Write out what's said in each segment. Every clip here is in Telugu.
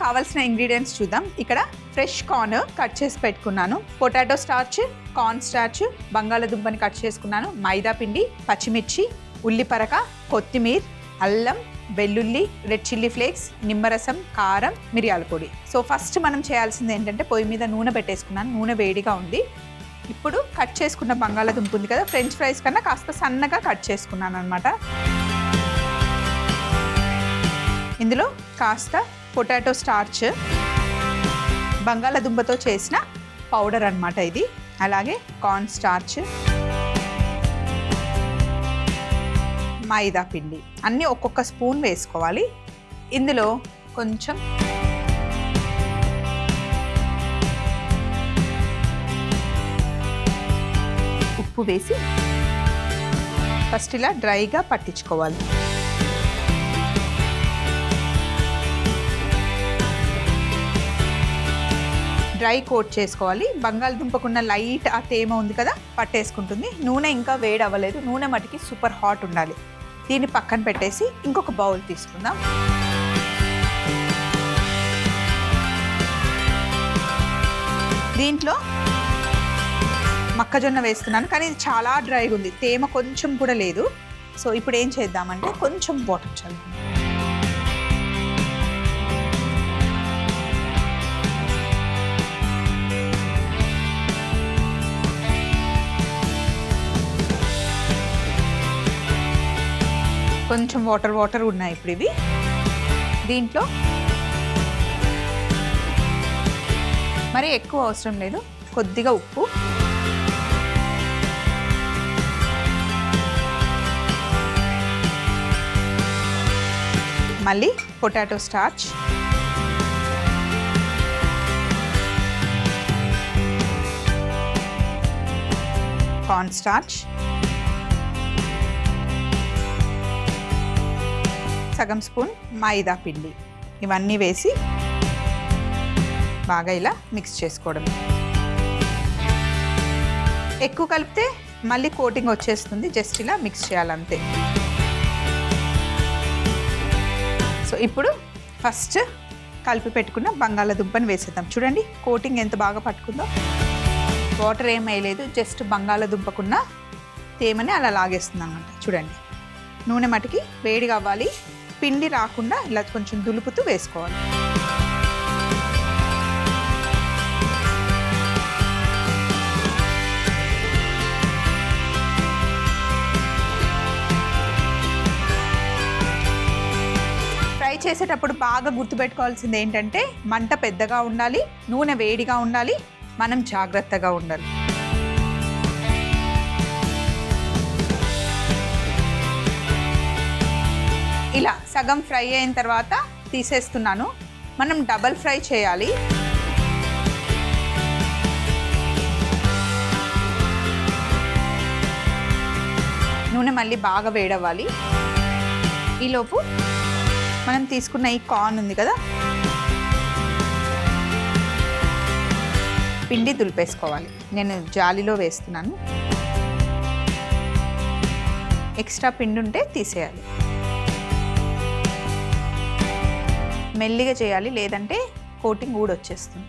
కావాల్సిన ఇంగ్రీడియంట్స్ చూద్దాం. ఇక్కడ ఫ్రెష్ కార్న్ కట్ చేసి పెట్టుకున్నాను, పొటాటో స్టార్చ్, కార్న్ స్టార్చ్, బంగాళదుంపని కట్ చేసుకున్నాను, మైదా పిండి, పచ్చిమిర్చి, ఉల్లిపరక, కొత్తిమీర, అల్లం, వెల్లుల్లి, రెడ్ చిల్లీ ఫ్లేక్స్, నిమ్మరసం, కారం, మిరియాల పొడి. సో ఫస్ట్ మనం చేయాల్సింది ఏంటంటే పొయ్యి మీద నూనె పెట్టేసుకున్నాను. నూనె వేడిగా ఉంది. ఇప్పుడు కట్ చేసుకున్న బంగాళదుంప ఉంది కదా, ఫ్రెంచ్ ఫ్రైస్ కన్నా కాస్త సన్నగా కట్ చేసుకున్నాను అనమాట. ఇందులో కాస్త పొటాటో స్టార్చ్, బంగాళదుంపతో చేసిన పౌడర్ అన్నమాట ఇది, అలాగే కార్న్ స్టార్చ్, మైదా పిండి అన్నీ ఒక్కొక్క స్పూన్ వేసుకోవాలి. ఇందులో కొంచెం ఉప్పు వేసి ఫస్ట్ ఇలా డ్రైగా పట్టించుకోవాలి. డ్రై కోట్ చేసుకోవాలి. బంగాళదుంపకున్న లైట్ ఆ తేమ ఉంది కదా, పట్టేసుకుంటుంది. నూనె ఇంకా వేడి అవ్వలేదు, నూనె మటుకి సూపర్ హాట్ ఉండాలి. దీన్ని పక్కన పెట్టేసి ఇంకొక బౌల్ తీసుకుందాం. దీంట్లో మొక్కజొన్న వేస్తున్నాను, కానీ ఇది చాలా డ్రైగా ఉంది, తేమ కొంచెం కూడా లేదు. సో ఇప్పుడు ఏం చేద్దామంటే కొంచెం వాటర్ చల్లుకుందాం. కొంచెం వాటర్ ఉన్నాయి ఇప్పుడు ఇవి. దీంట్లో మరి ఎక్కువ అవసరం లేదు, కొద్దిగా ఉప్పు, మళ్ళీ పొటాటో స్టార్చ్, కార్న్ స్టార్చ్, సగం స్పూన్ మైదా పిండి, ఇవన్నీ వేసి బాగా ఇలా మిక్స్ చేసుకోవడం. ఎక్కువ కలిపితే మళ్ళీ కోటింగ్ వచ్చేస్తుంది, జస్ట్ ఇలా మిక్స్ చేయాలంతే. సో ఇప్పుడు ఫస్ట్ కలిపి పెట్టుకున్న బంగాళదుంపని వేసేద్దాం. చూడండి కోటింగ్ ఎంత బాగా పట్టుకుందో. వాటర్ ఏం వేయలేదు, జస్ట్ బంగాళదుంపకున్న తేమని అలా లాగేస్తుంది అన్నమాట. చూడండి నూనె మటుకి వేడిగా అవ్వాలి, పిండి రాకుండా ఇలా కొంచెం దులుపుతూ వేసుకోవాలి. ఫ్రై చేసేటప్పుడు బాగా గుర్తుపెట్టుకోవాల్సింది ఏంటంటే మంట పెద్దగా ఉండాలి, నూనె వేడిగా ఉండాలి, మనం జాగ్రత్తగా ఉండాలి. ఇలా సగం ఫ్రై అయిన తర్వాత తీసేస్తున్నాను. మనం డబల్ ఫ్రై చేయాలి. నూనె మళ్ళీ బాగా వేడవ్వాలి. ఈలోపు మనం తీసుకున్న ఈ కార్న్ ఉంది కదా, పిండి దులిపేసుకోవాలి. నేను జాలిలో వేస్తున్నాను. ఎక్స్ట్రా పిండి ఉంటే తీసేయాలి. మెల్లిగా చేయాలి, లేదంటే కోటింగ్ ఊడొచ్చేస్తుంది.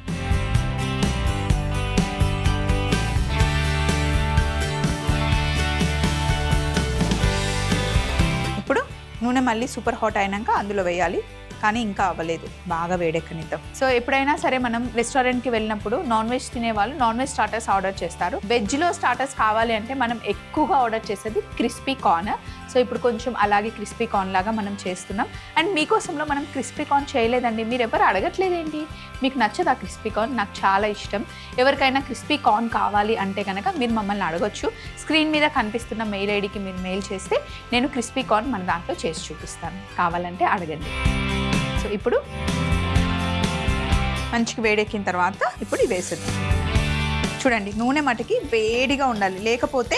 ఇప్పుడు నూనె మళ్ళీ సూపర్ హాట్ అయినాక అందులో వేయాలి, కానీ ఇంకా అవ్వలేదు, బాగా వేడెక్కనిద్దాం. సో ఎప్పుడైనా సరే మనం రెస్టారెంట్కి వెళ్ళినప్పుడు నాన్ వెజ్ తినే వాళ్ళు నాన్ వెజ్ స్టార్టర్స్ ఆర్డర్ చేస్తారు. వెజ్లో స్టార్టర్స్ కావాలి అంటే మనం ఎక్కువగా ఆర్డర్ చేసేది క్రిస్పీ కార్న్. సో ఇప్పుడు కొంచెం అలాగే క్రిస్పీ కార్న్ లాగా మనం చేస్తున్నాం. అండ్ మీకోసంలో మనం క్రిస్పీ కార్న్ చేయలేదండి, మీరు ఎవరు అడగట్లేదేంటి, మీకు నచ్చదు ఆ క్రిస్పీ కార్న్? నాకు చాలా ఇష్టం. ఎవరికైనా క్రిస్పీ కార్న్ కావాలి అంటే కనుక మీరు మమ్మల్ని అడగొచ్చు. స్క్రీన్ మీద కనిపిస్తున్న మెయిల్ ఐడికి మీరు మెయిల్ చేస్తే నేను క్రిస్పీ కార్న్ మన దాంట్లో చేసి చూపిస్తాను, కావాలంటే అడగండి. సో ఇప్పుడు మంచిగా వేడెక్కిన తర్వాత ఇప్పుడు ఇవి వేసేద్దాం. చూడండి నూనె మటుకి వేడిగా ఉండాలి, లేకపోతే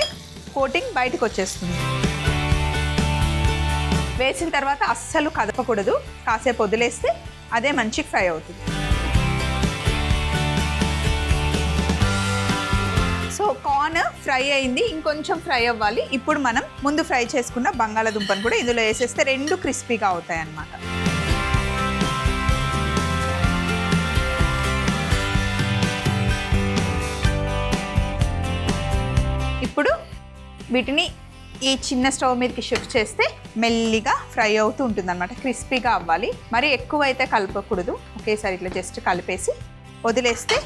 కోటింగ్ బయటకు వచ్చేస్తుంది. వేసిన తర్వాత అస్సలు కదపకూడదు, కాసేపు వదిలేస్తే అదే మంచిగా ఫ్రై అవుతుంది. సో కార్న్ ఫ్రై అయింది, ఇంకొంచెం ఫ్రై అవ్వాలి. ఇప్పుడు మనం ముందు ఫ్రై చేసుకున్న బంగాళదుంపను కూడా ఇందులో వేసేస్తే రెండు క్రిస్పీగా అవుతాయి అన్నమాట. ఇప్పుడు వీటిని ఈ చిన్న స్టవ్ మీదకి షిఫ్ట్ చేస్తే మెల్లిగా ఫ్రై అవుతూ ఉంటుంది అనమాట. క్రిస్పీగా అవ్వాలి, మరి ఎక్కువ అయితే కలపకూడదు. ఒకేసారి ఇట్లా జస్ట్ కలిపేసి వదిలేస్తే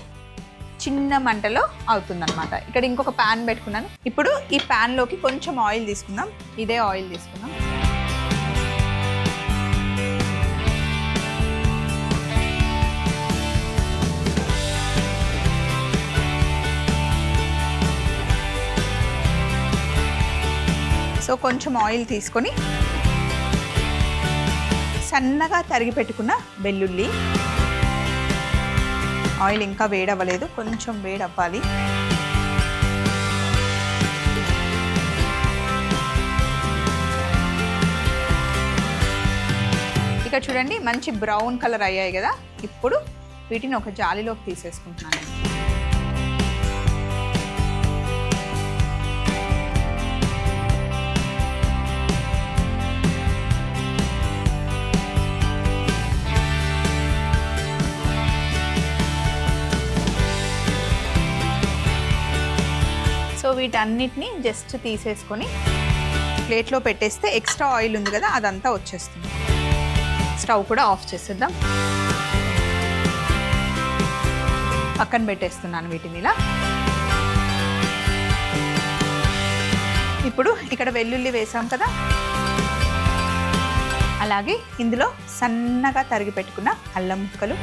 చిన్న మంటలో అవుతుందన్నమాట. ఇక్కడ ఇంకొక ప్యాన్ పెట్టుకున్నాను. ఇప్పుడు ఈ ప్యాన్లోకి కొంచెం ఆయిల్ తీసుకుందాం. ఇదే ఆయిల్ తీసుకుందాం. సో కొంచెం ఆయిల్ తీసుకొని సన్నగా తరిగి పెట్టుకున్న వెల్లుల్లి, ఆయిల్ ఇంకా వేడవ్వలేదు, కొంచెం వేడవ్వాలి. ఇక చూడండి మంచి బ్రౌన్ కలర్ అయ్యాయి కదా. ఇప్పుడు వీటిని ఒక జాలీలోకి తీసేసుకుంటున్నాను. సో వీటన్నిటిని జస్ట్ తీసేసుకొని ప్లేట్లో పెట్టేస్తే ఎక్స్ట్రా ఆయిల్ ఉంది కదా అదంతా వచ్చేస్తుంది. స్టవ్ కూడా ఆఫ్ చేసేద్దాం. పక్కన పెట్టేస్తున్నాను వీటిని ఇలా. ఇప్పుడు ఇక్కడ వెల్లుల్లి వేసాం కదా, అలాగే ఇందులో సన్నగా తరిగి పెట్టుకున్న అల్లం ముక్కలు,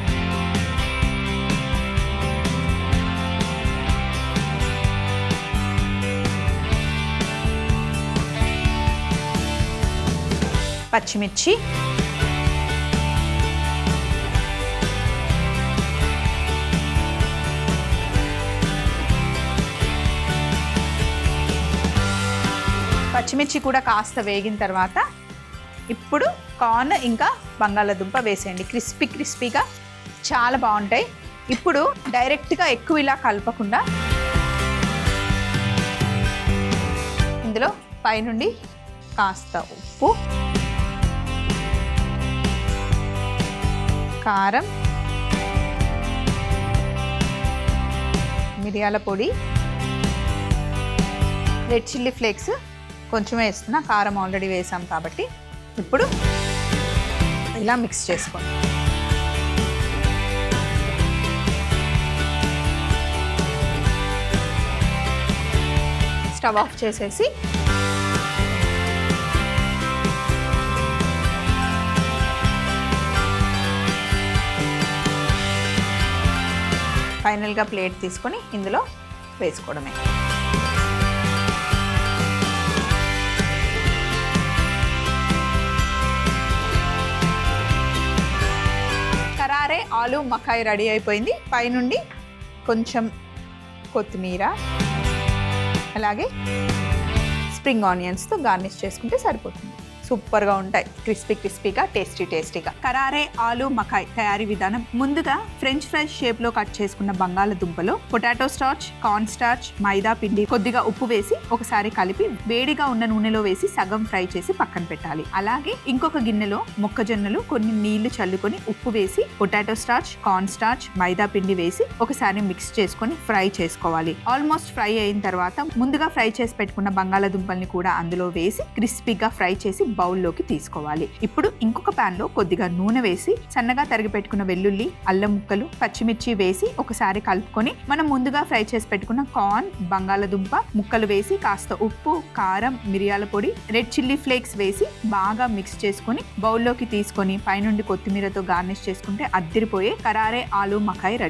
పచ్చిమిర్చి, పచ్చిమిర్చి కూడా కాస్త వేగిన తర్వాత ఇప్పుడు కార్న్ ఇంకా బంగాళాదుంప వేసేయండి. క్రిస్పీగా చాలా బాగుంటాయి. ఇప్పుడు డైరెక్ట్గా ఎక్కువ ఇలా కలపకుండా ఇందులో పైనుండి కాస్త ఉప్పు, కారం, మిరియాల పొడి, రెడ్ చిల్లీ ఫ్లేక్స్ కొంచెమే వేస్తున్నా, కారం ఆల్రెడీ వేసాం కాబట్టి. ఇప్పుడు ఇలా మిక్స్ చేసుకోండి. స్టవ్ ఆఫ్ చేసేసి ఫైనల్గా ప్లేట్ తీసుకొని ఇందులో వేసుకోవడమే. కరారే ఆలు మకాయి రెడీ అయిపోయింది. పైనుండి కొంచెం కొత్తిమీర, అలాగే స్ప్రింగ్ ఆనియన్స్తో గార్నిష్ చేసుకుంటే సరిపోతుంది. సూపర్గా ఉంటాయి, క్రిస్పీగా టేస్టీగా. కరారే ఆలు మకాయ్ తయారీ విధానం: ముందుగా ఫ్రెంచ్ ఫ్రైస్ షేప్ లో కట్ చేసుకున్న బంగాళదుంపలో పొటాటో స్టార్చ్, కార్న్ స్టార్చ్, మైదా పిండి, కొద్దిగా ఉప్పు వేసి ఒకసారి కలిపి వేడిగా ఉన్న నూనెలో వేసి సగం ఫ్రై చేసి పక్కన పెట్టాలి. అలాగే ఇంకొక గిన్నెలో మొక్కజొన్నలు కొన్ని నీళ్లు చల్లుకొని ఉప్పు వేసి పొటాటో స్టార్చ్, కార్న్ స్టార్చ్, మైదా పిండి వేసి ఒకసారి మిక్స్ చేసుకొని ఫ్రై చేసుకోవాలి. ఆల్మోస్ట్ ఫ్రై అయిన తర్వాత ముందుగా ఫ్రై చేసి పెట్టుకున్న బంగాళదుంపల్ని కూడా అందులో వేసి క్రిస్పీగా ఫ్రై చేసి బౌల్లోకి తీసుకోవాలి. ఇప్పుడు ఇంకొక ప్యాన్ లో కొద్దిగా నూనె వేసి సన్నగా తరిగి పెట్టుకున్న వెల్లుల్లి, అల్లం ముక్కలు, పచ్చిమిర్చి వేసి ఒకసారి కలుపుకొని మనం ముందుగా ఫ్రై చేసి పెట్టుకున్న కార్న్, బంగాళదుంప ముక్కలు వేసి కాస్త ఉప్పు, కారం, మిరియాల పొడి, రెడ్ చిల్లీ ఫ్లేక్స్ వేసి బాగా మిక్స్ చేసుకొని బౌల్లోకి తీసుకొని పైనుండి కొత్తిమీరతో గార్నిష్ చేసుకుంటే అద్దిరిపోయే కరారే ఆలు మకాయ్ రెడీ.